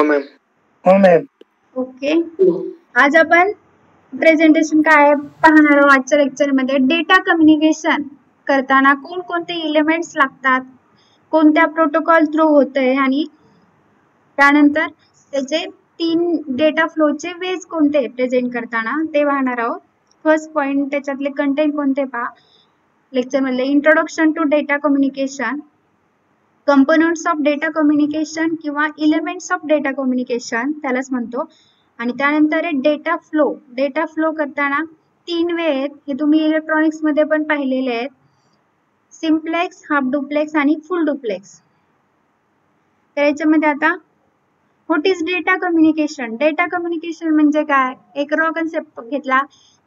Ma'am. हो ma'am. Okay, आज आपण प्रेझेंटेशन काय पाहणार आहोत आजच्या लेक्चरमध्ये. डेटा कम्युनिकेशन करताना कोणकोणते एलिमेंट्स लागतात, कोणत्या प्रोटोकॉल थ्रू होतंय आणि त्यानंतर त्याचे 3 डेटा फ्लोचे वेज कोणते प्रेझेंट करताना ते पाहणार आहोत. फर्स्ट पॉइंट, त्याच्यातले कंटेंट कोणते पहा लेक्चर मधले. Introduction to data communication, components of data communication किंवा एलिमेंट्स ऑफ डेटा कम्युनिकेशन त्यालाच म्हणतो. आणि त्यानंतर आहे डेटा फ्लो. डेटा फ्लो करताना 3 वे आहेत, हे तुम्ही इलेक्ट्रॉनिक्स मध्ये पण पाहिलेले आहेत. सिम्प्लेक्स, हाफ डुप्लेक्स आणि फुल डुप्लेक्स. तर याच्यामध्ये आता what is data communication. Data communication म्हणजे काय, एक रॉ कन्सेप्ट घेतला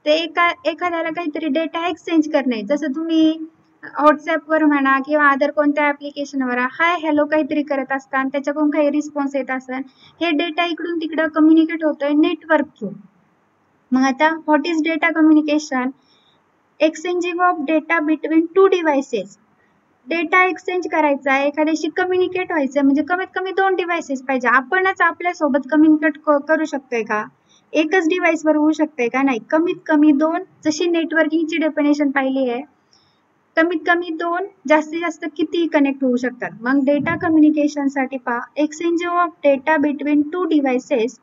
ते एखाद्याला काहीतरी डेटा एक्सचेंज करणे. जसं तुम्ही व्हॉट्सअपवर म्हणा किंवा अदर कोणत्या ऍप्लिकेशनवर हाय हॅलो काहीतरी करत असता आणि त्याच्याकडून काही रिस्पॉन्स येत असेल, हे डेटा इकडून तिकडं कम्युनिकेट होतोय नेटवर्क थ्रू. मग आता what is data communication, exchanging of data between 2 devices. Data exchange करायचा आहे, एखाद्याशी कम्युनिकेट व्हायचं म्हणजे कमीत कमी 2 डिव्हाइसेस पाहिजे. आपणच आपल्यासोबत कम्युनिकेट करू शकतोय का, एकच डिव्हाइसवर होऊ शकतंय का, नाही. कमीत कमी 2, जशी नेटवर्किंगची डेफिनेशन पाहिली आहे, कमीत कमी 2, जास्तीत जास्त किती कनेक्ट होऊ शकतात. मग डेटा कम्युनिकेशन साठी पहा, exchange of data between 2 devices.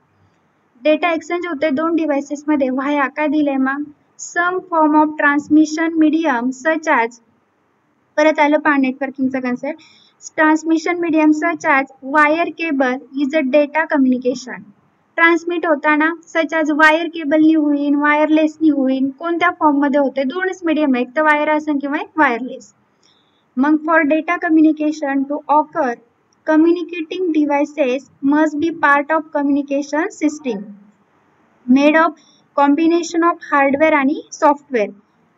Data exchange होते 2 डिव्हाइसेस मध्ये व्हाया काय दिलंय, मग some form of transmission medium such as, परत आलं पहा नेटवर्किंगचा concept. Transmission medium such as wire cable is a data communication. Transmit होताना सच ॲज वायर केबलनी होईल, वायरलेसनी होईल, कोणत्या फॉर्म मध्ये होते, 2च मीडियम आहे, एक तर वायर असेल किंवा एक वायरलेस. मग for data communication to occur, communicating devices must be part of communication system made of combination of hardware आणि सॉफ्टवेअर.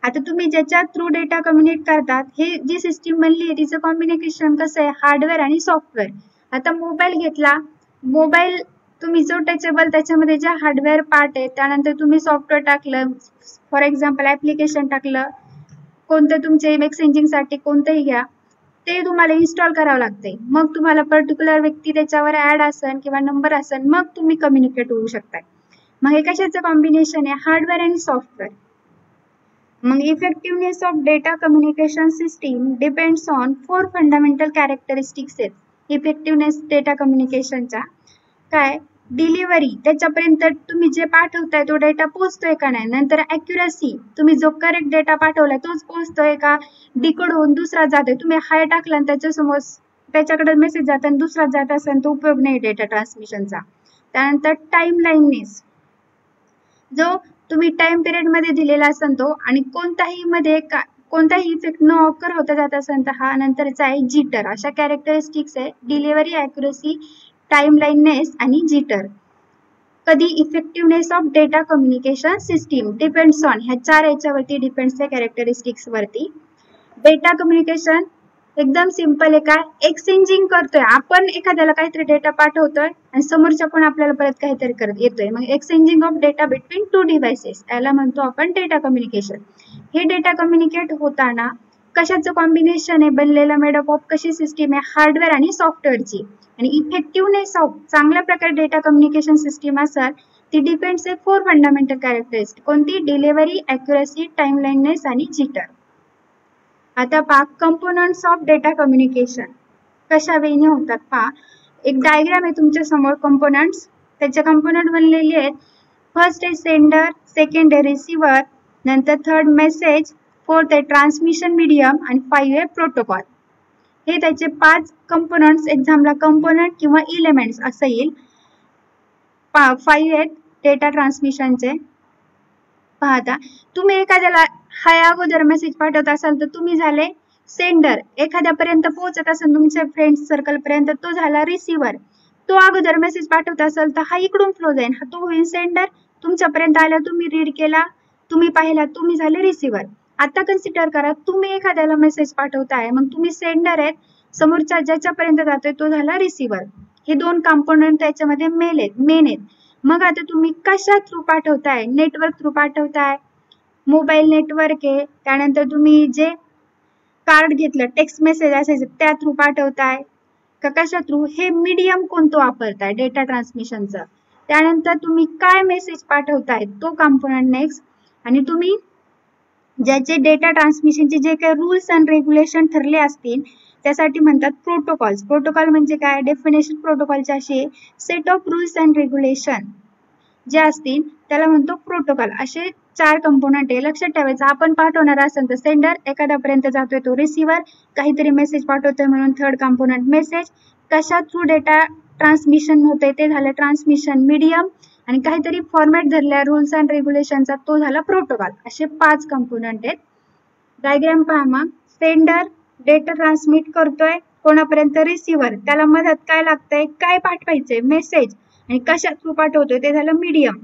आता तुम्ही ज्याच्या थ्रू डेटा कम्युनिकेट करतात, हे जी सिस्टीम बनली आहे तिचं कॉम्बिनेशन कसं आहे, हार्डवेअर आणि सॉफ्टवेअर. आता मोबाईल घेतला, मोबाईल तुम्ही जो टचेबल त्याच्यामध्ये जे हार्डवेअर पार्ट आहे, त्यानंतर तुम्ही सॉफ्टवेअर टाकलं, फॉर एक्झाम्पल ऍप्लिकेशन टाकलं, कोणतं तुमचे एक्सचेंजिंगसाठी कोणतंही घ्या, ते तुम्हाला इन्स्टॉल करावं लागते. मग तुम्हाला पर्टिक्युलर व्यक्ती त्याच्यावर ऍड असेल किंवा नंबर असेल, मग तुम्ही कम्युनिकेट होऊ शकता. मग हे कशाचं कॉम्बिनेशन आहे, हार्डवेअर आणि सॉफ्टवेअर. मग effectiveness of data communication system depends on 4 fundamental characteristics आहेत इफेक्टिव्हनेस डेटा कम्युनिकेशनच्या. काय, डिलिव्हरी, त्याच्यापर्यंत तुम्ही जे पाठवताय तो डेटा पोहोचतोय का नाही. नंतर ॲक्युरसी, तुम्ही जो करेक्ट डेटा पाठवलाय तोच पोहोचतोय का, डिकोड होऊन दुसरा जातोय. तुम्ही हाय टाकला आणि त्याच्यासमोर त्याच्याकडे मेसेज जात आणि दुसरा जात असेल तो उपयोग नाही डेटा ट्रान्समिशनचा. त्यानंतर टाइम लाईननेस, जो तुम्ही टाइम पिरियड मध्ये दिलेला असेल तो, आणि कोणताही इफेक्ट न ऑकर होता जात असेल तर हा. नंतरचा आहे जिटर. अशा कॅरेक्टरिस्टिक्स आहे डिलिव्हरी, ॲक्युरसी, टाइम लाईननेस आणि जिटर. कधी effectiveness of data communication system depends on, ह्या 4 याच्यावरती डिपेंड्स आहे कॅरेक्टरिस्टिक्स वरती. डेटा कम्युनिकेशन एकदम सिंपल आहे, काय एक्सचेंजिंग करतोय आपण, एखाद्याला काहीतरी डेटा पाठवतोय आणि समोरच्या पण आपल्याला परत काहीतरी करत येतोय. मग exchanging of data between 2 devices याला म्हणतो आपण डेटा कम्युनिकेशन. हे डेटा कम्युनिकेट होताना कशाचं कॉम्बिनेशन आहे बनलेलं, मेडअप ऑफ कशी सिस्टीम आहे, हार्डवेअर आणि सॉफ्टवेअरची. आणि इफेक्टिव्हनेस ऑफ चांगल्या प्रकारे डेटा कम्युनिकेशन सिस्टीम असेल ती डिपेंड्स आहे 4 फंडामेंटल कॅरेक्टरिस्टिक. कोणती, डिलिव्हरी, ॲक्युरसी, टाइम लाईननेस आणि जिटर. आता पहा कंपोनंट्स ऑफ डेटा कम्युनिकेशन कशा वेने होतात पहा. एक डायग्राम आहे तुमच्या समोर, कंपोनंट्स, त्याचे कंपोनंट बनलेले आहेत. फर्स्ट आहे सेंडर, सेकंड आहे रिसिव्हर, नंतर थर्ड मेसेज, फोर्थ आहे ट्रान्समिशन मीडियम आणि 5 आहे प्रोटोकॉल. हे त्याचे 5 कंपोनंट्स. एक्झामला कंपोनंट किंवा इलेमेंट्स असं येईल. 5 आहेत डेटा ट्रान्समिशनचे. पाहता तुम्ही एखाद्याला हाय अगोदर मेसेज पाठवत असाल तर तुम्ही झाले सेंडर, एखाद्यापर्यंत पोहोचत असेल तुमच्या फ्रेंड सर्कल पर्यंत तो झाला रिसिव्हर. तो अगोदर मेसेज पाठवत असेल तर हा इकडून फ्लो जाईल, हा तो होईल सेंडर. तुमच्यापर्यंत आला, तुम्ही रीड केला, तुम्ही पाहिला, तुम्ही झाले रिसिव्हर. आता कन्सिडर करा तुम्ही एखाद्याला मेसेज पाठवताय, मग तुम्ही सेंडर आहेत, समोरच्या ज्याच्यापर्यंत जातोय तो झाला रिसिव्हर. हे 2 कंपोनंट त्याच्यामध्ये मेन आहेत. मग आता तुम्ही कशा थ्रू पाठवताय, नेटवर्क थ्रू पाठवताय, मोबाईल नेटवर्क आहे, त्यानंतर तुम्ही जे कार्ड घेतलं टेक्स्ट मेसेज असायचं त्या थ्रू पाठवताय का कशा थ्रू, हे मीडियम कोणतं वापरताय डेटा ट्रान्समिशनचं, त्यानंतर तुम्ही काय मेसेज पाठवताय तो कंपोनंट नेक्स्ट, आणि तुम्ही ज्याचे डेटा ट्रान्समिशनचे जे काही रूल्स अँड रेग्युलेशन ठरले असतील त्यासाठी म्हणतात प्रोटोकॉल्स. प्रोटोकॉल म्हणजे काय, डेफिनेशन प्रोटोकॉलचे असे set of rules and regulation जे असतील त्याला म्हणतो प्रोटोकॉल. असे 4 कंपोनंट आहे. लक्षात ठेवायचं, आपण पाठवणार असेल तर सेंडर एखाद्यापर्यंत जातोय तो रिसिव्हर, काहीतरी मेसेज पाठवतोय म्हणून थर्ड कंपोनंट मेसेज, कशा थ्रू डेटा ट्रान्समिशन होते ते झालं ट्रान्समिशन मीडियम, आणि काहीतरी फॉर्मॅट धरल्या रूल्स अँड रेग्युलेशनचा तो झाला प्रोटोकॉल. असे 5 कंपोनंट आहेत. डायग्राम पहा मग. सेंडर डेटा ट्रान्समिट करतोय कोणापर्यंत, रिसिव्हर, त्याला मदत काय लागतंय, काय पाठवायचंय मेसेज, आणि कशा थ्रू पाठवतोय ते झालं मीडियम.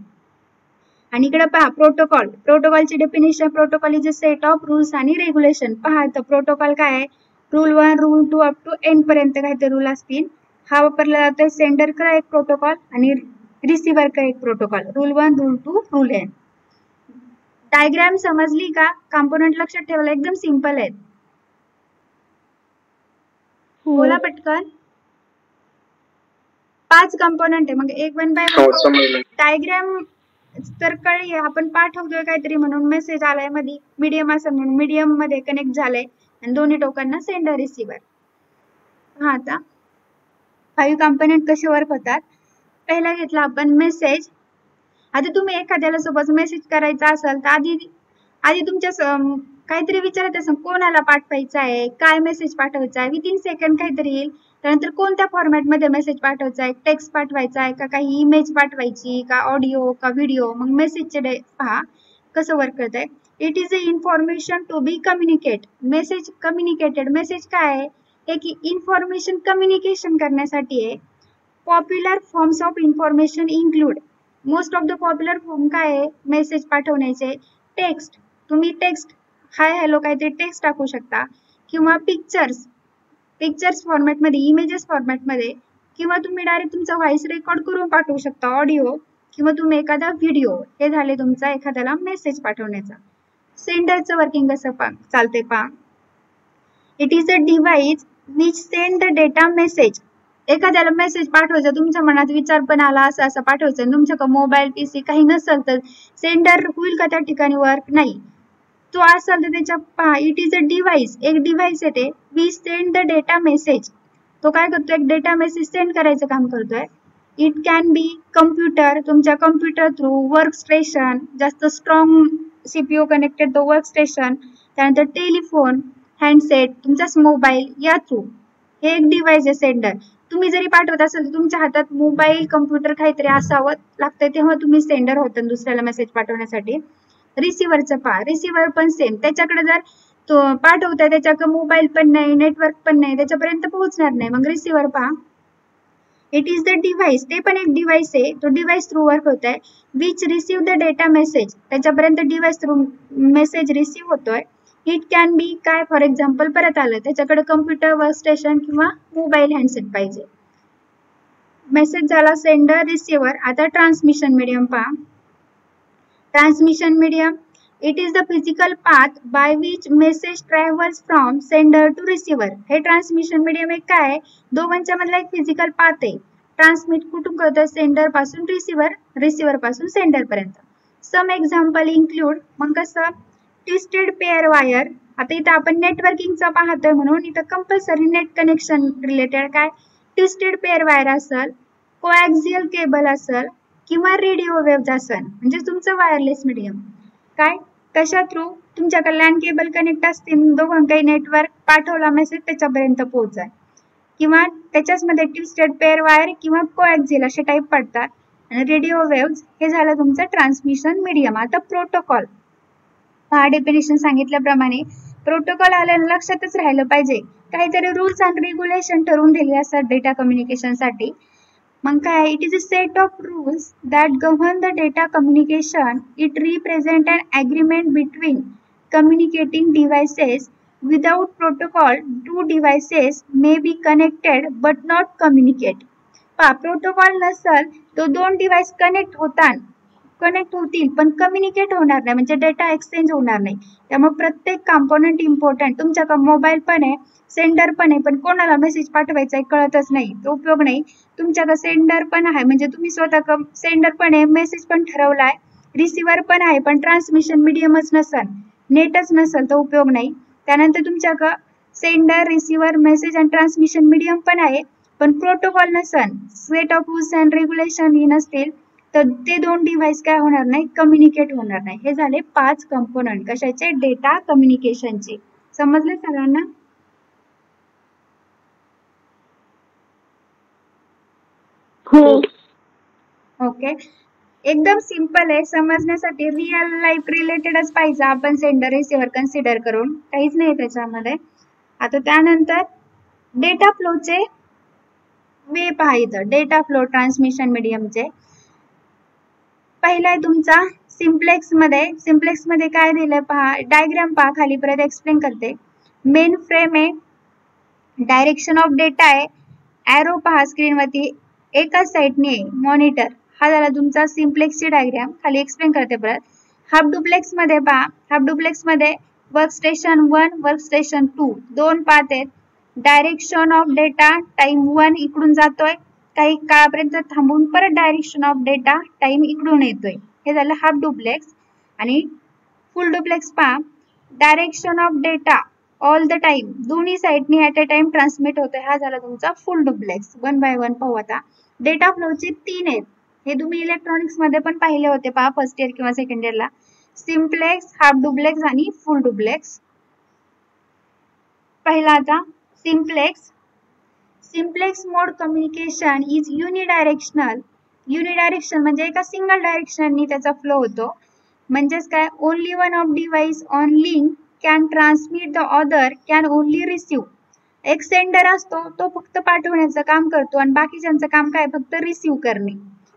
आणि इकडे पहा प्रोटोकॉल. प्रोटोकॉलची definition, protocol is a set of rules आणि रेग्युलेशन. पहा तर प्रोटोकॉल काय आहे, rule 1 rule 2 up to N पर्यंत काहीतरी रूल असतील. हा वापरला जातोय सेंडर कडे एक प्रोटोकॉल आणि रिसिव्हर कडे एक protocol, rule 1 rule 2 rule N. Diagram समजली का? कंपोनंट लक्षात ठेवायला एकदम सिंपल आहेत. बोला पटकन. 5 कंपोनंट आहे, मग एक 1 बाय 1 डायग्राम तर कळली. आपण पाठवतोय काहीतरी म्हणून मेसेज आलाय मध्ये, मीडियम असं म्हणून मीडियम मध्ये कनेक्ट झालंय आणि दोन्ही टोकांना सेंडर रिसिव्हर. हा आता 5 कंपोनंट कसे वर्क होतात. पहिला घेतला आपण मेसेज. आता तुम्ही एखाद्याला सोबत मेसेज करायचा असेल तर आधी तुमच्या काहीतरी विचारत असेल कोणाला पाठवायचा आहे, काय मेसेज पाठवायचा आहे, विदिन सेकंड काहीतरी येईल. त्यानंतर कोणत्या फॉर्मॅट मध्ये मेसेज पाठवायचा आहे, टेक्स्ट पाठवायचा आहे का काही इमेज पाठवायची का ऑडिओ का व्हिडिओ. मग मेसेजचे पहा कसं वर्क करत आहे. It is a information to be communicate. Message communicated. Message काय आहे की इन्फॉर्मेशन कम्युनिकेशन करण्यासाठी आहे. Popular forms of information include. Most of the popular form काय आहे मेसेज पाठवण्याचे, टेक्स्ट. तुम्ही टेक्स्ट हाय हॅलो काहीतरी टेक्स्ट टाकू शकता, किंवा पिक्चर्स फॉर्मॅटमध्ये, इमेजेस फॉर्मॅटमध्ये, किंवा तुम्ही डायरेक्ट तुमचा व्हॉइस रेकॉर्ड करून पाठवू शकता ऑडिओ, किंवा तुम्ही एखादा व्हिडिओ. हे झाले तुमचा एखाद्याला मेसेज पाठवण्याचा. सेंडरचं वर्किंग कसं चालते पहा. It is a device which send the data message. एखाद्याला मेसेज पाठवायचा, तुमच्या मनात विचार पण आला असं पाठवायचं, तुमच्याकडे मोबाईल पीसी काही नसेल तर सेंडर होईल का त्या ठिकाणी वर्क? नाही. तो असेल तर त्याच्या पहा, इट इज अ डिव्हाइस, एक डिव्हाइस येते, we send the data message. तो काय करतो, एक डेटा मेसेज सेंड करायचं काम करतोय. इट कॅन बी कम्प्युटर, तुमच्या कम्प्युटर थ्रू, वर्क स्टेशन, जास्त स्ट्रॉंग सीपीयू कनेक्टेड तो वर्क स्टेशन, त्यानंतर टेलिफोन, हँडसेट, तुमचाच मोबाईल, या थ्रू. हे एक डिव्हाइस आहे सेंडर. तुम्ही जरी पाठवत असाल तर तुमच्या हातात मोबाईल कम्प्युटर काहीतरी असावं लागतंय, तेव्हा तुम्ही सेंडर होता दुसऱ्याला मेसेज पाठवण्यासाठी. रिसिव्हरचं पहा. रिसिव्हर पण सेम, त्याच्याकडे जर तो पाठवताय त्याच्याकडे मोबाईल पण नाही, नेटवर्क पण नाही, त्याच्यापर्यंत पोहोचणार नाही. मग रिसिव्हर पहा. इट इज द डिव्हाइस, ते पण एक डिव्हाइस आहे, तो डिव्हाइस थ्रू वर्क होत आहे. Which receive the data message, त्याच्यापर्यंत डिव्हाइस थ्रू मेसेज रिसीव्ह होतोय. इट कॅन बी काय, फॉर एक्झाम्पल परत आलं त्याच्याकडे कम्प्युटर, वर्क स्टेशन किंवा मोबाईल हँडसेट पाहिजे. मेसेज झाला सेंडर रिसिव्हर. आता ट्रान्समिशन मीडियम पहा. Transmission medium, it is the physical path by which message travels from sender to receiver. हे ट्रान्समिशन मीडियम एक काय आहे, दोघांच्या मधला एक फिजिकल पाथ आहे. ट्रान्समिट कुठून करतोय, सेंडर पासून रिसिव्हर, रिसिव्हर पासून सेंडर पर्यंत. सम एक्झाम्पल इन्क्लूड. मग कसं, ट्विस्टेड पेअर वायर. आता इथं आपण नेटवर्किंगचं पाहतोय म्हणून इथं कंपल्सरी नेट कनेक्शन रिलेटेड काय, ट्विस्टेड पेअर वायर असेल, कोॲक्सियल केबल असेल, किंवा रेडिओ वेव्ज असेल, म्हणजे तुमचं वायरलेस मीडियम. काय, कशा थ्रू, तुमच्याकडे लँड केबल कनेक्ट असतील, दोघं काही नेटवर्क पाठवला मेसेज त्याच्यापर्यंत पोहोचाय, किंवा त्याच्याच मध्ये ट्विस्टेड पेअर वायर किंवा कोॲक्सियल असे टाईप पडतात. आणि रेडिओ वेव्ज हे झालं तुमचं ट्रान्समिशन मीडियम. आता प्रोटोकॉल पहा. डेफिनेशन सांगितल्याप्रमाणे प्रोटोकॉल आल्यानं लक्षातच राहिलं पाहिजे, काहीतरी रूल्स अँड रेग्युलेशन ठरवून दिले असतात डेटा कम्युनिकेशन साठी. मग काय, it is a set of rules that govern the data communication. It represent an agreement between communicating devices. Without protocol 2 devices may be connected but not communicate. पहा, protocol नसल तो 2 device connect होतात, connect होतील पण communicate होणार नाही, म्हणजे data exchange होणार नाही. त्यामुळे प्रत्येक कंपोनंट इम्पॉर्टंट. तुमच्याकडे मोबाईल पण आहे, सेंडर पण आहे, पण कोणाला मेसेज पाठवायचा आहे कळतच नाही, तो उपयोग नाही. तुमच्याकडे सेंडर पण आहे, म्हणजे तुम्ही स्वतः सेंडर पण आहे, मेसेज पण ठरवलाय, रिसिव्हर पण आहे, पण ट्रान्समिशन मीडियमच नसेल, नेटच नसेल, तर उपयोग नाही. त्यानंतर तुमच्याकडे सेंडर, रिसिव्हर, मेसेज आणि ट्रान्समिशन मीडियम पण आहे, पण प्रोटोकॉल नसेल, set of rules and regulation ही नसतील, तर ते दोन डिव्हाइस काय होणार नाही, कम्युनिकेट होणार नाही. हे झाले 5 कंपोनंट कशाचे, डेटा कम्युनिकेशनचे. समजले सगळ्यांना? ओके, एकदम सिंपल आहे. समजण्यासाठी रिअल लाईफ रिलेटेडच पाहिजे आपण सेंडर रिसिव्हर कन्सिडर करून, काहीच नाही त्याच्यामध्ये. आता त्यानंतर डेटा फ्लोचे वे पाहायचं, डेटा फ्लो ट्रान्समिशन मीडियमचे. पहिला आहे तुमचा सिम्प्लेक्स मध्ये काय दिलंय पहा, डायग्राम पहा खाली, परत एक्सप्लेन करते. मेन फ्रेम आहे, डायरेक्शन ऑफ डेटा आहे, एरो पहा स्क्रीनवरती एकाच साईडने आहे, मॉनिटर. हा झाला तुमचा सिम्प्लेक्सची डायग्राम, खाली एक्सप्लेन करते परत. हाफ डुप्लेक्स मध्ये पहा, हाफ डुप्लेक्स मध्ये वर्कस्टेशन 1, वर्कस्टेशन 2 दोन पाथ आहेत. डायरेक्शन ऑफ डेटा टाइम 1 इकडून जातोय, काही काळापर्यंत थांबून परत डायरेक्शन ऑफ डेटा टाइम इकडून येतोय. हे झालं हाफ डुप्लेक्स. आणि फुल डुप्लेक्स पहा, direction of data all the time दोन्ही साइडनी ऍट अ टाइम ट्रान्समिट होतोय. हा झाला तुमचा फुल डुप्लेक्स. 1 बाय 1 पाहू आता. डेटा फ्लोचे 3 आहेत, हे तुम्ही इलेक्ट्रॉनिक्स मध्ये पण पाहिले होते पहा, फर्स्ट इयर किंवा सेकंड इयरला. सिम्प्लेक्स, हाफ डुप्लेक्स आणि फुल डुप्लेक्स. पहिला आता simplex. Simplex mode communication is unidirectional. Unidirection म्हणजे एका सिंगल डायरेक्शननी त्याचा फ्लो होतो. म्हणजेच काय, only one of device on link can transmit, the other can only receive. एक सेंडर असतो, तो फक्त पाठवण्याचं काम करतो आणि बाकीच्यांचं काम काय, फक्त रिसिव्ह करणे.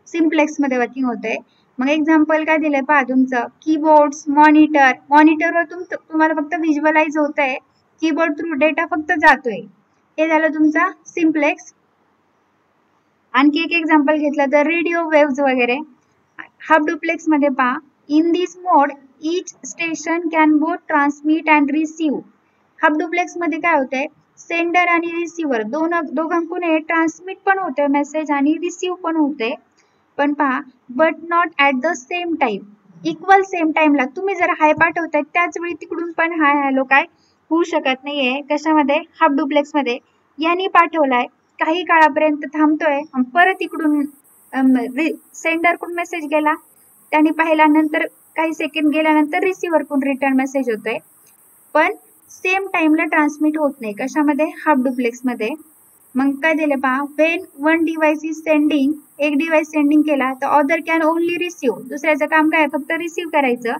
सिम्प्लेक्स मध्ये वर्किंग होते. मग एक्झाम्पल काय दिलंय पहा तुमचं, कीबोर्ड्स, मॉनिटर. मॉनिटरवर तुम्हाला फक्त व्हिज्युअलाइज होतंय, कीबोर्ड थ्रू डेटा फक्त जातोय. हे झालं तुमचा सिम्प्लेक्स. आणखी एक एक्झाम्पल घेतलं तर रेडिओ वेव्स वगैरे. हाफ डुप्लेक्स मध्ये पहा, in this mode each station can both transmit and receive. Half duplex मध्ये काय होतंय, सेंडर आणि रिसिव्हर दोघांकडून ट्रान्समिट पण होते मेसेज आणि रिसिव्ह पण होते, पण पहा but not at the same time. Equal same टाइमला तुम्ही जर हाय पाठवताय त्याच वेळी तिकडून पण हाय हॅलो काय होऊ शकत नाहीये. कशामध्ये, हाफ डुप्लेक्स मध्ये. यांनी पाठवलाय, काही काळापर्यंत थांबतोय, परत इकडून सेंडरकडून मेसेज गेला, त्यांनी पाहिला, नंतर काही सेकंड गेल्यानंतर रिसिव्हरकडून रिटर्न मेसेज होतोय, पण सेम टाइमला ट्रान्समिट होत नाही. कशामध्ये, हाफ डुप्लेक्स मध्ये. मग काय दिलं पहा, when one device is sending, एक डिव्हाइस सेंडिंग केला तर अदर कॅन ओनली रिसिव्ह, दुसऱ्याचं काम काय, फक्त रिसिव्ह करायचं.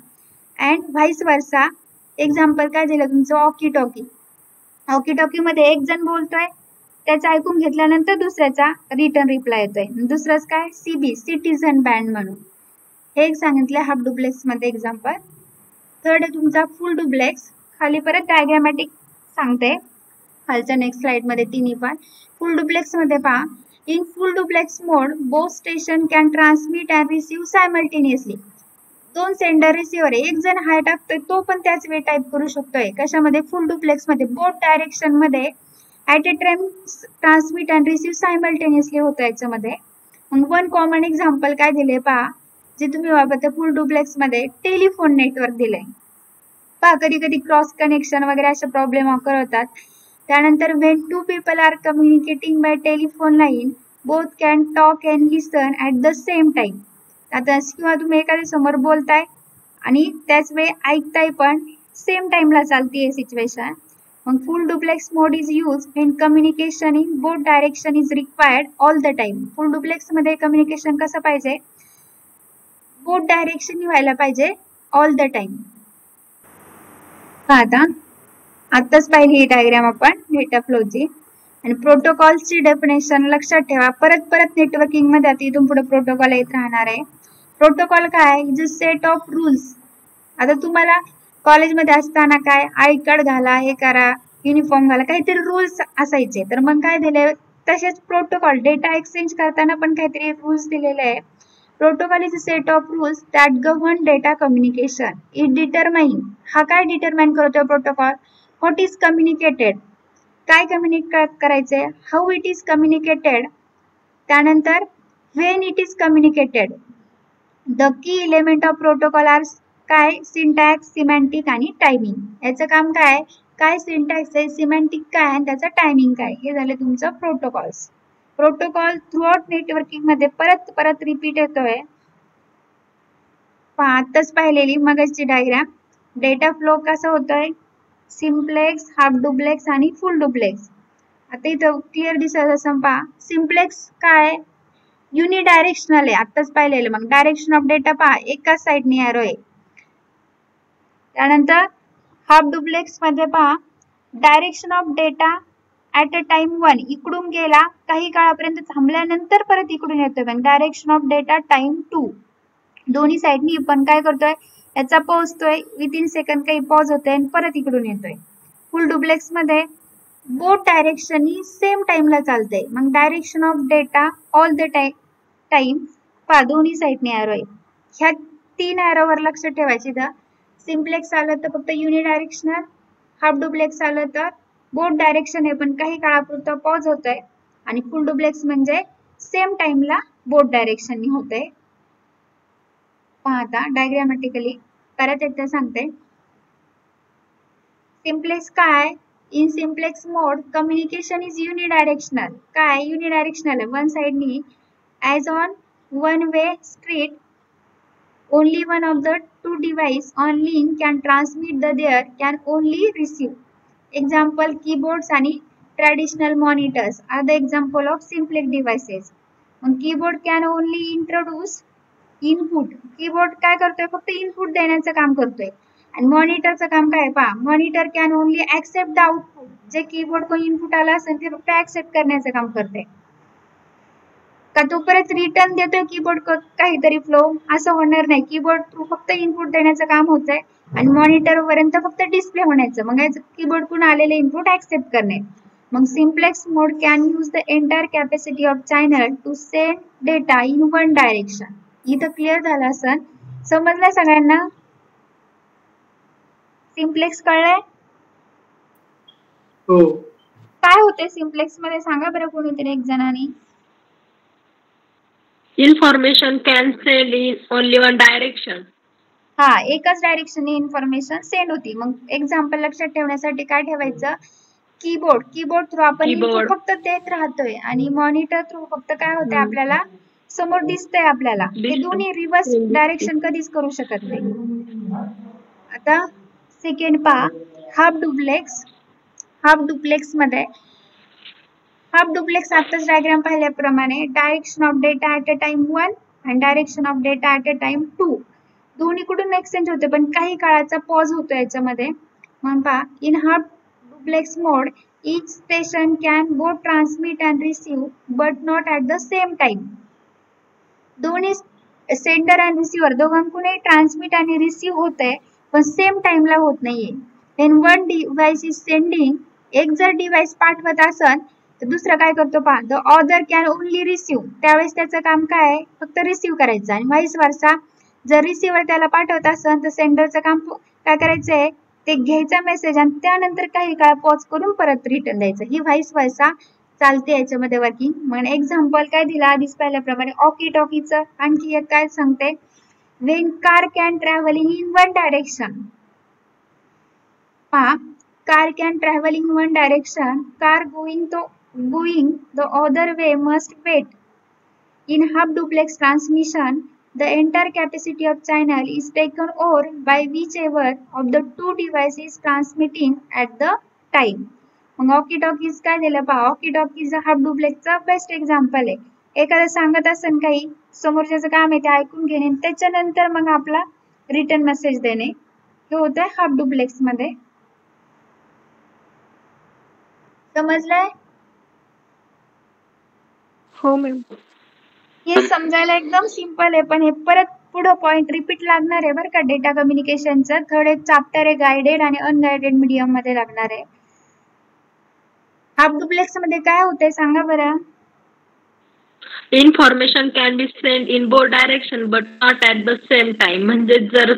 अँड व्हाईस वर्सा. एक्झाम्पल काय दिलं तुमचं, ऑकी टॉकी. ऑकी टॉकी मध्ये एक जण बोलतोय, त्याचं ऐकून घेतल्यानंतर दुसऱ्याचा रिटर्न रिप्लाय येतोय. दुसरंच काय, सीबी, सिटीझन बँड म्हणून. हे एक सांगितलं हाफ डुप्लेक्स मध्ये एक्झाम्पल. थर्ड आहे तुमचा फुल डुप्लेक्स. खाली परत डायग्रामॅटिक सांगते, खालच्या नेक्स्ट स्लाइड मध्ये तिन्ही पण. फुल डुप्लेक्स मध्ये पहा, in full duplex mode both station can transmit and receive simultaneously. दोन सेंडर रिसिव्हर, एक जण हाय टाकतोय तो पण त्याच वेळी टाईप करू शकतोय. कशामध्ये, फुल डुप्लेक्स मध्ये. बोथ डायरेक्शन मध्ये at a time transmit and receive simultaneously होतं याच्यामध्ये. मग वन कॉमन एक्झाम्पल काय दिले पहा, जे तुम्ही वापरता फुल डुप्लेक्स मध्ये, टेलिफोन नेटवर्क दिलंय पहा. कधी कधी क्रॉस कनेक्शन वगैरे असे प्रॉब्लेम ऑकर होतात. त्यानंतर when two people are communicating by telephone line both can talk and listen at the same time. आता किंवा तुम्ही एखाद्या समोर बोलताय आणि त्याच वेळी ऐकताय, पण सेम टाइमला चालतीये सिच्युएशन. मग फुल duplex mode is use when communication in both direction is required all the time. Full duplex मध्ये कम्युनिकेशन कसं पाहिजे, बोथ डायरेक्शन व्हायला पाहिजे ऑल द टाइम. आताच पाहिली ही डायग्राम आपण डेटा फ्लोची. आणि प्रोटोकॉलची डेफिनेशन लक्षात ठेवा. परत नेटवर्किंग मध्ये आता इथून पुढे प्रोटोकॉल येत राहणार आहे. प्रोटोकॉल काय, is a set of rules. आता तुम्हाला कॉलेजमध्ये असताना काय, आय कार्ड घाला, हे करा, युनिफॉर्म घाला, काहीतरी रूल्स असायचे. तर मग काय दिले, तसेच प्रोटोकॉल डेटा एक्सचेंज करताना पण काहीतरी रूल्स दिलेले आहे. Protocol is a set of rules that govern data communication. It determine, हा काय डिटरमाइन करतोय प्रोटोकॉल? व्हॉट इज कम्युनिकेटेड, काय कम्युनिकेट करायचंय, हाऊ इट इज कम्युनिकेटेड, त्यानंतर when it is communicated. The key element of protocol are काय? Syntax, semantic आणि timing. याचं काम काय? काय सिंटॅक्स आहे, सिमॅन्टिक काय आणि त्याचं टायमिंग काय. हे झाले तुमचं प्रोटोकॉल्स. प्रोटोकॉल थ्रूआउट नेटवर्किंग मध्ये परत परत रिपीट येतोय. आताच पाहिलेली मगची डायग्राम. डेटा फ्लो कसा होतोय? सिम्प्लेक्स, हाफ डुप्लेक्स आणि फुल डुप्लेक्स. आता इथं क्लिअर दिसत असं पहा. सिम्प्लेक्स काय? युनिडायरेक्शनल आहे, आताच पाहिलेलं. मग डायरेक्शन ऑफ डेटा पहा, एकाच साइडने एरो आहे. त्यानंतर हाफ डुप्लेक्स मध्ये पहा, direction of data at a time 1, इकडून गेला काही काळापर्यंत थांबल्यानंतर परत इकडून येतोय. मग डायरेक्शन ऑफ डेटा टाइम 2, दोन्ही साइडनी पण काय करतोय, याचा पोहोचतोय विथिन सेकंड, काही पॉज होतोय आणि परत इकडून येतोय. फुल डुप्लेक्स मध्ये बोथ डायरेक्शन ही सेम टाइमला चालते. मग direction of data all the time पहा, दोन्ही साइडने एरो आहे. ह्या 3 एरोवर लक्ष ठेवायचे. तर सिम्प्लेक्स आलं तर फक्त युनिडायरेक्शनल, हाफ डुप्लेक्स आलं तर बोथ डायरेक्शन आहे पण काही काळापुरतं पॉज होतोय, आणि फुल डुप्लेक्स म्हणजे सेम टाइमला बोथ डायरेक्शननी होतंय. पहा आता डायग्रामॅटिकली परत एकदा सांगते. सिम्प्लेक्स काय? In simplex mode communication is unidirectional. काय? युनिडायरेक्शनल आहे, वन साइडनी. As on one way street, only one of the two device on link can transmit, the other can only receive. Example, keyboards आणि traditional monitors are the example of simplex devices. मग keyboard can only introduce input. Keyboard काय करतोय? फक्त input देण्याचं काम करतोय. आणि मॉनिटरचं काम काय? पहा, monitor can only accept the output. जे कीबोर्ड को इनपुट आला असेल ते फक्त ऍक्सेप्ट करण्याचं काम करते. का तो परत रिटर्न देतोय कीबोर्ड काहीतरी फ्लो? असं होणार नाही. कीबोर्ड थ्रू फक्त इनपुट देण्याचं काम होतंय आणि मॉनिटर पर्यंत फक्त डिस्प्ले होण्याचं. मग कीबोर्ड कुण आलेले इनपुट ऍक्सेप्ट करणे. मग simplex mode can use the entire capacity of channel to send data in one direction. इथं क्लिअर झालं असन, समजलं सगळ्यांना? सिम्प्लेक्स कळलंय? हो. काय होते सिम्प्लेक्स मध्ये सांगा बरं कोणीतरी एक जणांनी. Information can send in only one direction. हा, एकच डायरेक्शन इन्फॉर्मेशन सेंड होती. मग एक्झाम्पल लक्षात ठेवण्यासाठी काय ठेवायचं? कीबोर्ड थ्रू आपण इनपुट फक्त देत राहतोय आणि मॉनिटर थ्रू फक्त काय होतंय, आपल्याला समोर दिसतंय आपल्याला. हे दोन्ही रिव्हर्स डायरेक्शन कधीच करू शकत नाही. आता सेकंड पहा, हाफ डुप्लेक्स. हाफ डुप्लेक्स मध्ये हाफ डुप्लेक्स आताच डायग्राम पाहिल्याप्रमाणे direction of data at a time 1 आणि direction of data at a time 2 दोन्हीकडून एक्सचेंज होते पण काही काळाचा पॉज होतो याच्यामध्ये. म्हणून पहा, in half duplex mode each station can both transmit and receive but not at the same time. दोन्ही सेंडर आणि रिसीव्हर दोघांकडूनही ट्रान्समिट आणि रिसीव्ह होतंय पण सेम टाइमला होत नाहीये. when one device is sending, एक जर डिव्हाइस पाठवत असन तर दुसरा काय करतो पहा, the other can only receive. त्यावेळेस त्याचं काम काय आहे? फक्त रिसीव्ह करायचं. आणि व्हाईस वर्सा, जर रिसीव्हर त्याला पाठवत असन तर सेंडरचं काम काय करायचंय? ते घ्यायचा मेसेज आणि त्यानंतर काही काळ पॉज करून परत रिटर्न द्यायचं. ही व्हाईस वर्सा चालते याच्यामध्ये वर्किंग. मग एक्झाम्पल काय दिला आधीच पाहिल्याप्रमाणे, ऑकी टॉकीचं. आणखी एक काय सांगते, Wien car can travelling in one direction. पहा, car can travel in one direction, car going the other way must wait. In half duplex transmission, the entire capacity of channel is taken over by whichever of the two devices transmitting at the time. मग ऑकी talkies काय दिलं पहा, ऑकी talkies half डुप्लेक्सचा best example आहे. एखादं सांगत असेल काही, समोरच्याचं काम आहे ते ऐकून घेणे त्याच्यानंतर मग आपला रिटर्न मेसेज देणे, हे होतं हाफ डुप्लेक्स मध्ये. समजलंय? हो मॅम. हे समजायला एकदम सिंपल आहे पण हे परत पुढे पॉइंट रिपीट लागणार आहे बरं का. डेटा कम्युनिकेशनचं थर्ड एक चॅप्टर आहे गायडेड आणि अनगायडेड मीडियम मध्ये लागणार आहे. हाफ डुप्लेक्स मध्ये काय होतंय सांगा बरं. Information can be send in both direction but not at the same time. म्हणजे जर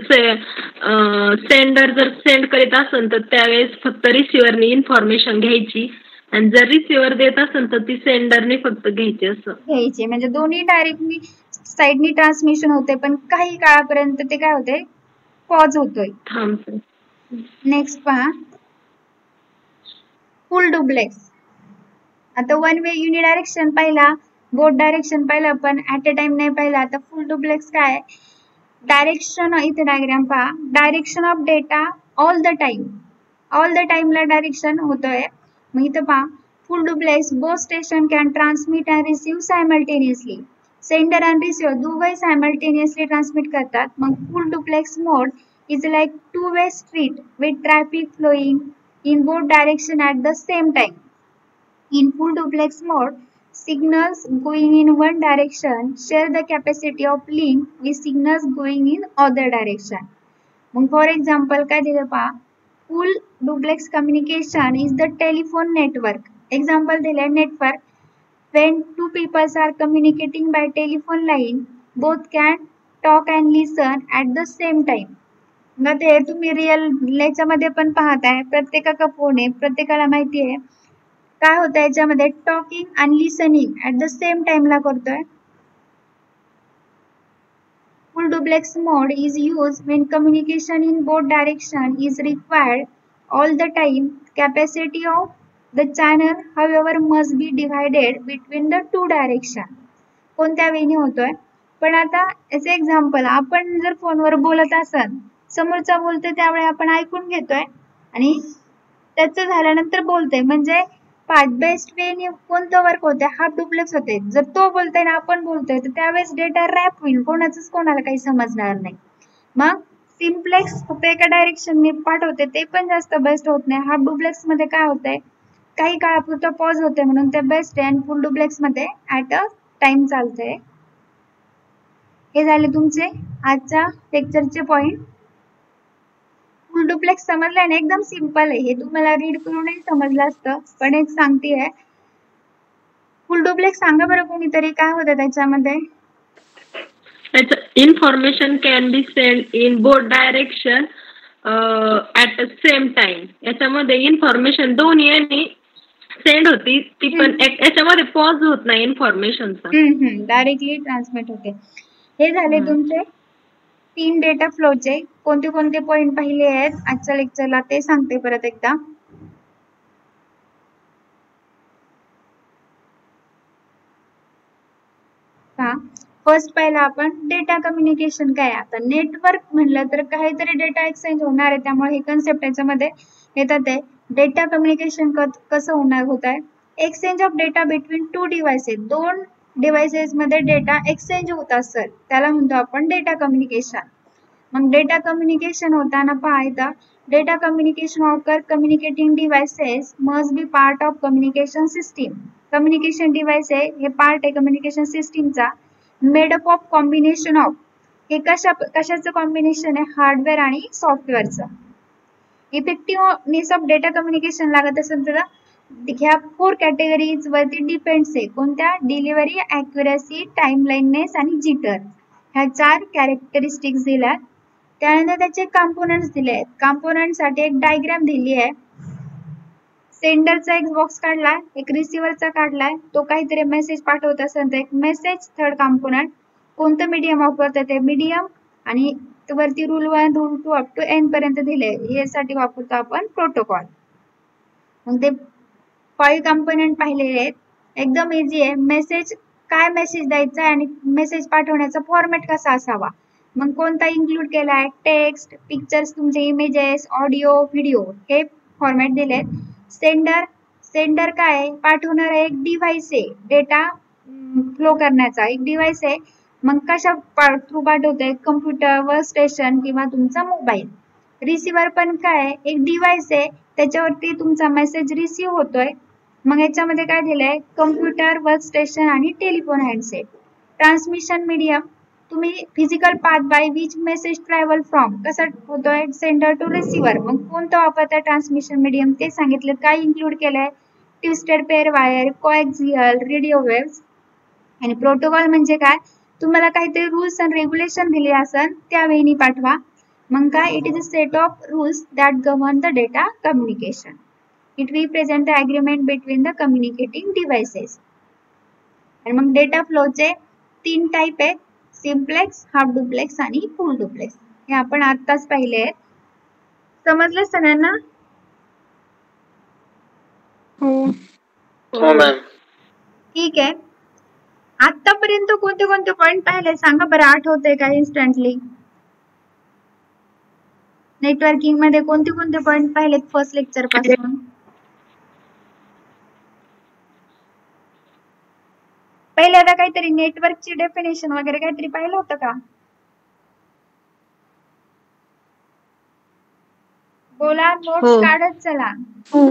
सेंडर जर सेंड करीत असेल तर त्यावेळेस फक्त रिसिव्हरने इन्फॉर्मेशन घ्यायची आणि जर रिसिव्हर देत असेल तर ती सेंडरने फक्त घ्यायची असं. घ्यायची म्हणजे दोन्ही डायरेक्टली साइडनी ट्रान्समिशन होते पण काही काळापर्यंत ते काय होते पॉज होतोय. थांबते. नेक्स्ट पहा फुल डुप्लेक्स. आता वन वे युनिडायरेक्शन पाहिला, बोथ डायरेक्शन पाहिलं पण ऍट अ टाइम नाही पाहिला. आता फुल डुप्लेक्स काय डायरेक्शन, इथे डायग्राम पहा, direction of data all the टाइमला डायरेक्शन होतोय. मग इथं पहा फुल duplex both station can transmit and receive simultaneously. Sender आणि रिसिव्हर दोघंही सायमल्टेनियसली ट्रान्समिट करतात. मग फुल duplex mode is like two way street with traffic flowing in both direction at the same time. In full duplex mode, signals going in one direction share the capacity of link with signals going in other direction. For example, काय दिलं पहा, full duplex communication is the telephone network. Example दिले network. When two people are communicating by telephone line, both can talk and listen at the same time. मग ते तुम्ही real याच्यामध्ये पण पाहताय प्रत्येकाचा फोन आहे, प्रत्येकाला माहिती आहे काय होतं याच्यामध्ये टॉकिंग आणि लिसनिंग ऍट द सेम टाइमला करतोय. फुल duplex mode is use when communication in both direction is required all the time. Capacity of the channel however must be divided between the two direction. कोणत्या वेळी होतोय पण आता याचे example, आपण जर फोनवर बोलत असाल, समोरचा बोलतोय त्यावेळी आपण ऐकून घेतोय आणि त्याचं झाल्यानंतर बोलतोय, म्हणजे बेस्ट वे कोणतं वर्क होतंय, हाफ डुप्लेक्स होते. जर तो बोलतोय ना आपण बोलतोय तर त्यावेळेस डेटा रॅप होईल, कोणाचंच कोणाला काही समजणार नाही. मग सिम्प्लेक्स फक्त एका डायरेक्शनने पाठवते ते पण जास्त बेस्ट होत नाही. हाफ डुप्लेक्स मध्ये काय होतंय काही काळापुरतं पॉज होते म्हणून ते बेस्ट आहे आणि फुल डुप्लेक्स मध्ये ऍट अ टाइम चालतंय. हे झाले तुमचे आजच्या लेक्चरचे पॉइंट. फुल डुप्लेक्स समजलं ना, एकदम सिंपल आहे, हे तुम्हाला रीड करूनही समजलं असतं पण एक सांगतेय. फुल डुप्लेक्स सांगा बरं कोणीतरी काय होतं त्याच्यामध्ये. Information can be send in both direction at the same time. याच्यामध्ये इन्फॉर्मेशन दोन्ही यांनी सेंड होती ती पण याच्यामध्ये पॉज होत नाही इन्फॉर्मेशनचा, डायरेक्टली ट्रान्समिट होते. हे झाले तुमचे 3 डेटा फ्लोचे. कोणते कोणते पॉइंट पाहिले आहेत आजच्या लेक्चरला ते सांगते परत एकदा. फर्स्ट पहिला आपण डेटा कम्युनिकेशन काय. आता नेटवर्क म्हणलं तर काहीतरी डेटा एक्सचेंज होणार आहे, त्यामुळे हे कन्सेप्ट याच्यामध्ये येतात. आहे डेटा कम्युनिकेशन कसं होत आहे, exchange of data between two devices. दोन डिव्हाइसेस मध्ये डेटा एक्सचेंज होत असेल त्याला म्हणतो आपण डेटा कम्युनिकेशन. मग डेटा कम्युनिकेशन होताना पाहायचं data communication occur communicating devices must be part of communication system. Communication device आहे हे पार्ट आहे कम्युनिकेशन सिस्टीमचा, made up of combination of. हे कशाचं कॉम्बिनेशन आहे, हार्डवेअर आणि सॉफ्टवेअरचं. इफेक्टिव्हनेस ऑफ डेटा कम्युनिकेशन लागत असेल तर ह्या 4 कॅटेगरीज वरती डिपेंड्स आहे. कोणत्या, डिलिव्हरी, ॲक्युरसी, टाइमलाइननेस आणि जिटर. ह्या 4 कॅरेक्टरिस्टिक्स दिल्यात. त्यानंतर त्याचे कंपोनंट्स दिले आहेत. कंपोनंटसाठी एक डायग्राम दिली आहे. सेंडरचा एक बॉक्स काढलाय, एक रिसिव्हरचा काढलाय, तो काहीतरी मेसेज पाठवत असेल तर एक मेसेज. थर्ड कंपोनंट कोणतं मीडियम वापरतं ते मीडियम, आणि वरती rule 1 rule 2 up to N पर्यंत दिले, यासाठी वापरतो आपण प्रोटोकॉल. मग ते 5 कंपोनंट पाहिलेले आहेत. एकदम इझी आहे. मेसेज काय मेसेज द्यायचा आहे आणि मेसेज पाठवण्याचा फॉर्मॅट कसा असावा. मग कोणता इन्क्लूड केलाय, टेक्स्ट, पिक्चर्स, तुमचे इमेजेस, ऑडिओ, व्हिडिओ, हे फॉर्मॅट दिलेत. सेंडर काय पाठवणार एक डिव्हाइस आहे, डेटा फ्लो करण्याचा एक डिव्हाइस आहे. मग कशा थ्रू पाठवतोय, कम्प्युटर, वर्क स्टेशन किंवा तुमचा मोबाईल. रिसिव्हर पण काय एक डिव्हाइस आहे, त्याच्यावरती तुमचा मेसेज रिसीव्ह होतोय. मग याच्यामध्ये काय दिलंय, कम्प्युटर, वर्क स्टेशन आणि टेलिफोन हँडसेट. ट्रान्समिशन मीडियम तुम्ही physical path by which message travel from, कसा होतोय सेंडर टू रिसिव्हर. मग कोणतं वापरताय ट्रान्समिशन मीडियम ते सांगितलं. काय इन्क्लूड केलंय, twisted pair wire, coaxial, radio waves. आणि प्रोटोकॉल म्हणजे काय, तुम्हाला काहीतरी रूल्स अँड रेग्युलेशन दिले असन त्यावेळी पाठवा. मग काय, it is a set of rules that govern the data communication. It represent the agreement between the communicating devices. आणि मग डेटा फ्लोचे 3 टाईप आहेत, सिम्प्लेक्स, हाफ डुप्लेक्स आणि फुल डुप्लेक्स. हे आपण आत्ताच पाहिले आहेत. समजलं सगळ्यांना? हो मॅम. ठीक आहे. आतापर्यंत कोणते कोणते पॉइंट पाहिले सांगा बरं, आठवतंय का इन्स्टंटली? नेटवर्किंग मध्ये कोणते कोणते पॉइंट पाहिलेत फर्स्ट लेक्चर पासून? पहिले आता काहीतरी नेटवर्कची डेफिनेशन वगैरे काहीतरी पाहिलं होतं का? बोला, नोट्स काढत चला. हो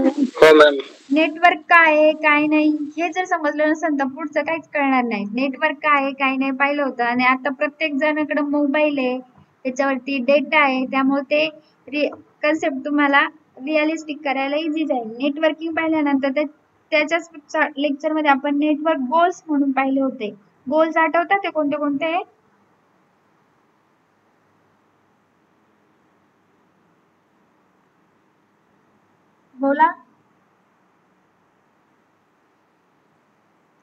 मॅम. नेटवर्क काय आहे काय नाही हे जर समजलं नसेल तर पुढचं काहीच कळणार नाही. नेटवर्क काय आहे काय नाही पाहिलं होतं, आणि आता प्रत्येक जणाकडे मोबाईल आहे, त्याच्यावरती डेटा आहे, त्यामुळे ते कन्सेप्ट तुम्हाला रिअलिस्टिक करायला इझी जाईल. नेटवर्किंग पाहिल्यानंतर त्याच्याच लेक्चर मध्ये आपण नेटवर्क गोल्स म्हणून पाहिले होते. गोल्स आठवतात ते कोणते कोणते? बोला.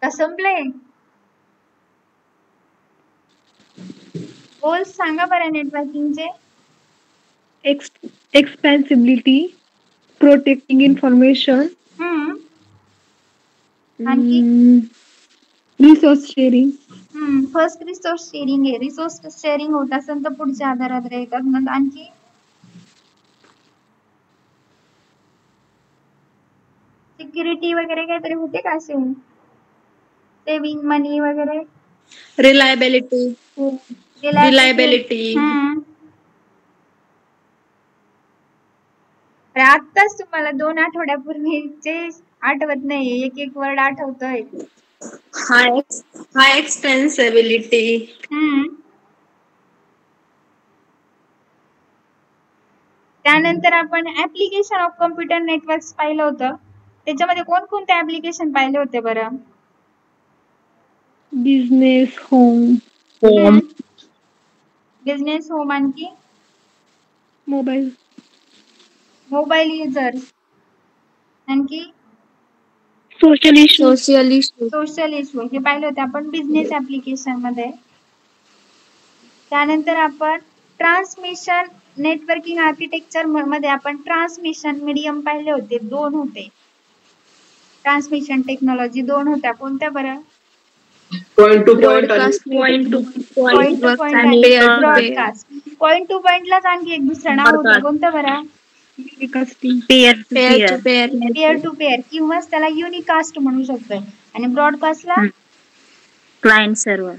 का संपले? गोल्स सांगा बरं नेटवर्किंगचे. एक्सपेन्सिबिलिटी, प्रोटेक्टिंग इन्फॉर्मेशन, आणखी resource sharing. First resource sharing आहे. रिसोर्स शेअरिंग होत असेल तर पुढच्या आधारात येतात. मग आणखी सिक्युरिटी वगैरे काहीतरी होते का असे? सेविंग मनी वगैरे. रिलायबिलिटी. आत्ताच तुम्हाला 2 आठवड्यापूर्वीचे आठवत नाही, एक एक वर्ड आठवतोय. हाय एक्सपेन्सिबिलिटी. त्यानंतर आपण ऍप्लिकेशन ऑफ कॉम्प्युटर नेटवर्क्स पाहिलं होतं. त्याच्यामध्ये कोणकोणते ऍप्लिकेशन पाहिले होते बरं? Business, home. बिझनेस, होम, आणखी मोबाईल युजर्स, आणखी सोशल इश्यू हे पाहिलं होतं आपण बिझनेस ऍप्लिकेशन मध्ये. त्यानंतर आपण ट्रान्समिशन नेटवर्किंग आर्किटेक्चर मध्ये आपण ट्रान्समिशन मीडियम पाहिले होते. 2 होते ट्रान्समिशन टेक्नॉलॉजी, 2 होत्या. कोणत्या बरं? Point to point broadcast. Point to पॉइंटलाच आणखी एक दुसरं नाव होतं. कोणतं बरं? पेअर टू पेअर किंवा त्याला युनिकास्ट म्हणू शकतोय. आणि ब्रॉडकास्टला क्लायंट सर्व्हर.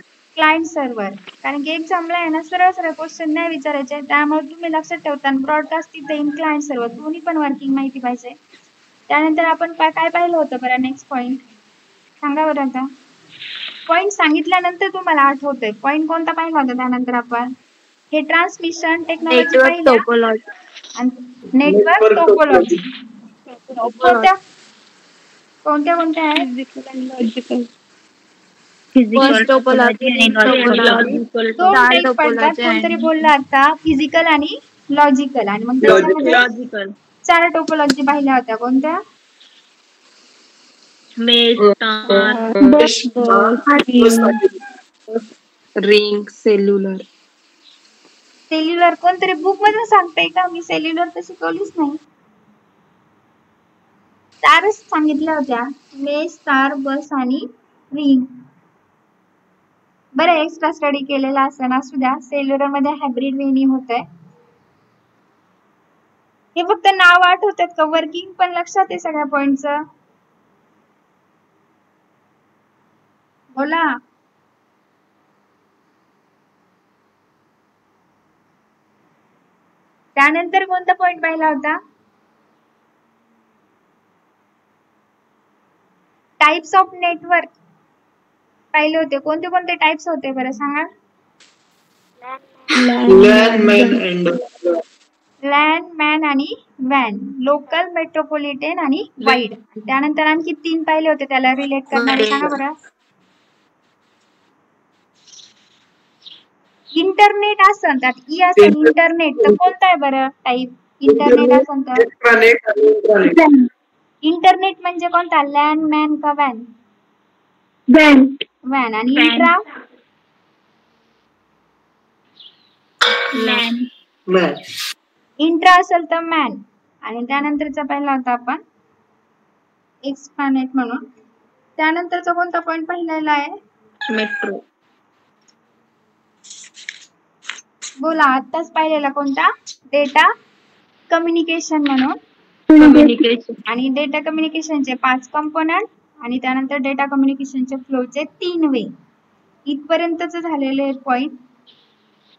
कारण की एक्झामला आहे ना सरळ क्वेश्चन नाही विचारायचे, त्यामुळे तुम्ही लक्षात ठेवताना ब्रॉडकास्ट तिथे इन क्लायंट सर्व्हर दोन्ही पण वर्किंग माहिती पाहिजे. त्यानंतर आपण काय पाहिलं होतं बरं? नेक्स्ट पॉइंट सांगा बरं. आता पॉइंट सांगितल्यानंतर तुम्हाला आठवतंय पॉइंट कोणता पाहिला होता? त्यानंतर आपण हे ट्रान्समिशन टेक्नॉलॉजी पाहिलं आणि नेटवर्क टोपोलॉजी. कोणत्या आहेत? कोणतरी बोलला आता फिजिकल आणि लॉजिकल. आणि मग त्याच्यामध्ये 4 टोपोलॉजी पाहिल्या होत्या. कोणत्या? Ring, cellular. कोणतरी बुक मध्ये सांगताय का? मी सेल्युलर तर शिकवलीच नाही. 4च सांगितल्या होत्या, मेश, स्टार, बस आणि रिंग. बरं, एक्स्ट्रा स्टडी केलेला असताना असू द्या. सेल्युलर मध्ये हायब्रिड वेनी होत आहे. हे फक्त नाव आठवतात का? वर्किंग पण लक्षात आहे सगळ्या पॉइंटचं? बोला. त्यानंतर कोणता पॉइंट पाहिला होता? टाइप्स ऑफ नेटवर्क पाहिले होते. कोणते कोणते टाइप्स होते बरं सांगा? लॅन, मॅन आणि वॅन. लोकल, मेट्रोपॉलिटन आणि वाईड. त्यानंतर आणखी 3 पाहिले होते त्याला रिलेट करणारे. सांगा बरं. इंटरनेट असेल त्यात ई असेल इंटरनेट तर कोणता आहे बरं टाईप? इंटरनेट असेल तर इंटरनेट म्हणजे कोणता? लॅन मॅन का वॅन? वॅन. आणि इंट्रा? मॅन. इंट्रा असेल तर मॅन. आणि त्यानंतरचा पहिला होता आपण एक्सप्लॅनेट म्हणून. त्यानंतरचा कोणता पॉइंट पाहिलेला आहे? मेट्रो. बोला आताच पाहिलेला कोणता? डेटा कम्युनिकेशन म्हणून. कम्युनिकेशन. आणि डेटा कम्युनिकेशनचे 5 कंपोनंट आणि त्यानंतर डेटा कम्युनिकेशनचे फ्लोचे 3 वे. इथपर्यंतच झालेले पॉइंट.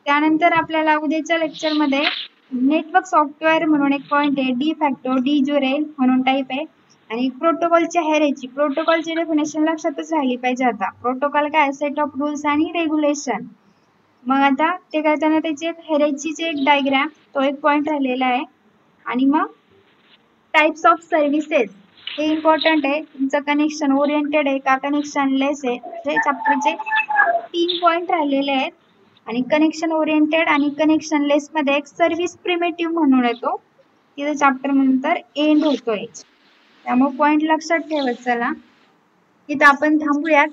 त्यानंतर आपल्याला उद्याच्या लेक्चर मध्ये नेटवर्क सॉफ्टवेअर म्हणून एक पॉइंट आहे, डी फॅक्टो डी ज्युरे म्हणून टाईप आहे. आणि प्रोटोकॉलच्या हेरेची, प्रोटोकॉलची डेफिनेशन लक्षातच राहिली पाहिजे. आता प्रोटोकॉल काय? सेट ऑफ रूल्स आणि रेग्युलेशन. मग आता ते करताना त्याची हेरेचीचे एक डायग्राम, तो एक पॉइंट राहिलेला आहे. आणि मग टाइप्स ऑफ सर्व्हिसेस हे इम्पॉर्टंट आहे. तुमचं कनेक्शन ओरिएंटेड आहे का कनेक्शन लेस आहे, हे चॅप्टरचे 3 पॉइंट राहिलेले आहेत. आणि कनेक्शन ओरिएंटेड आणि कनेक्शन लेस मध्ये एक सर्व्हिस प्रिमिटिव्ह म्हणून येतो, तिथं चॅप्टर नंतर एंड होतोय. त्यामुळे पॉइंट लक्षात ठेवत चला. इथं आपण थांबूयात.